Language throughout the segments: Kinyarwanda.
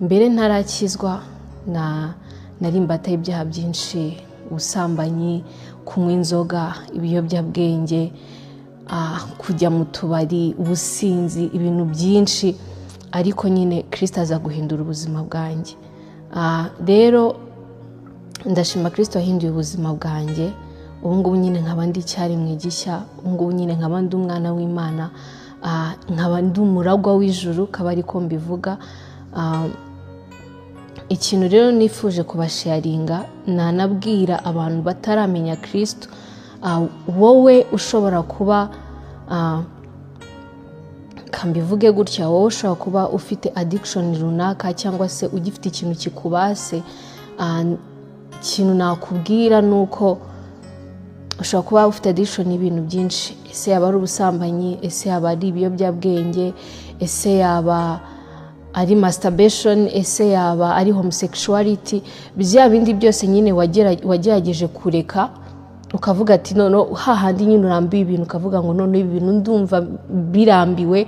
mbere ntarakizwa nari imbata y'ibyaha byinshi, ubusambanyi, kunywa inzoga, ibiyobyabwenge, kujya mu tubari, ubusinzi, ibintu byinshi, ariko nyine Kristo aza guhindura ubuzima bwanjye. Rero ndashima Kristo yahinduye ubuzima bwanjye. Ubu ngubu nyine nkaba ndi icyaremwe gishya, ubu ngubu nyine nkaba ndi umwana w'Imana, nkaba ndi umuragwa w'ijuru, kaba ariko mbivuga. Ikintu rero nifuje kubasharinga, nanabwira abantu bataramenya Kristo, wowe ushobora kuba kambivuge gutya, wowe ushobora kuba ufite addiction runaka cyangwa se ugifite ikintu kikubase, ikintu nakubwira nuko ushobora kuba ufite addiction y'ibintu byinshi. Ese yaba ari ubusambanyi, ese yaba ari ibiyobyabwenge, ese yaba ari masturbation, ese yaba ari homosexuality, bya bindi byose nyine wagerageje kureka, ukavuga ati none hahandi nyine urambiwe ibintu, ukavuga ngo none ibi bintu ndumva birambiwe,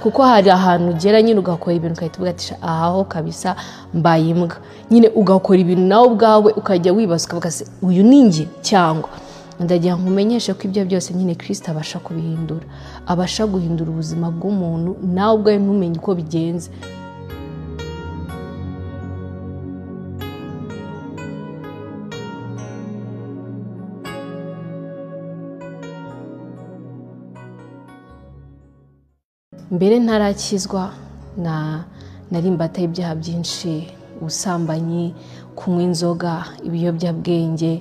kuko hari ahantu ugera nyine ugakora ibintu ukahita uvuga ati aho kabisa mbaye imbwa, nyine ugakora ibintu nawe ubwawe ukajya wibaza ukavuga se uyu ni njye cyangwa. Ndagira nkumenyeshe ko ibyo byose nyine Kristo abasha kubihindura, abasha guhindura ubuzima bw'umuntu, nawe ubwawe ntumenye uko bigenze. Mbere ntarakizwa nari imbata y'ibyaha byinshi, ubusambanyi, kunywa inzoga, ibiyobyabwenge,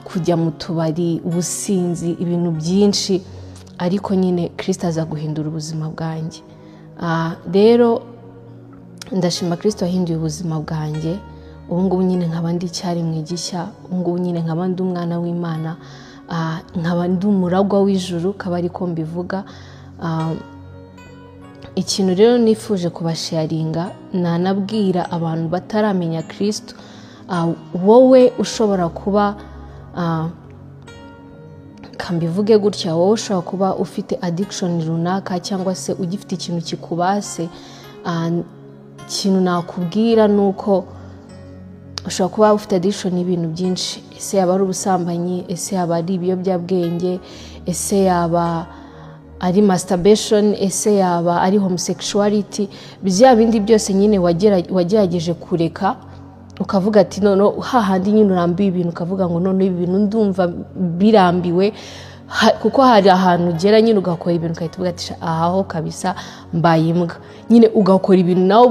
kujya mu tubari, ubusinzi, ibintu byinshi, ariko nyine Kristo aza guhindura ubuzima bwanjye. Rero ndashima Kristo yahinduye ubuzima bwanjye. Ubu ngubu nyine nkaba ndi icyaremwe gishya, ubu ngubu nyine nkaba ndi umwana w'Imana, nkaba ndi umuragwa w'ijuru, kaba ariko mbivuga. Ikintu rero nifuje kubasharinga, nanabwira abantu bataramenya Kristo, wowe ushobora kuba kambivuge gutya, wowe ushobora kuba ufite addiction runaka cyangwa se ugifite ikintu kikubase, ikintu nakubwira nuko ushobora kuba ufite addiction y'ibintu byinshi. Ese yaba ari ubusambanyi, ese yaba ari ibiyobyabwenge, ese yaba ari masturbation, ese yaba ari homosexuality, bya bindi byose nyine wagerageje kureka, ukavuga ati none hahandi nyine urambiwe ibintu, ukavuga ngo none ibi bintu ndumva birambiwe, kuko hari ahantu ugera nyine ugakora ibintu ukahita uvuga ati aho kabisa mbaye imbwa, nyine ugakora ibintu nawe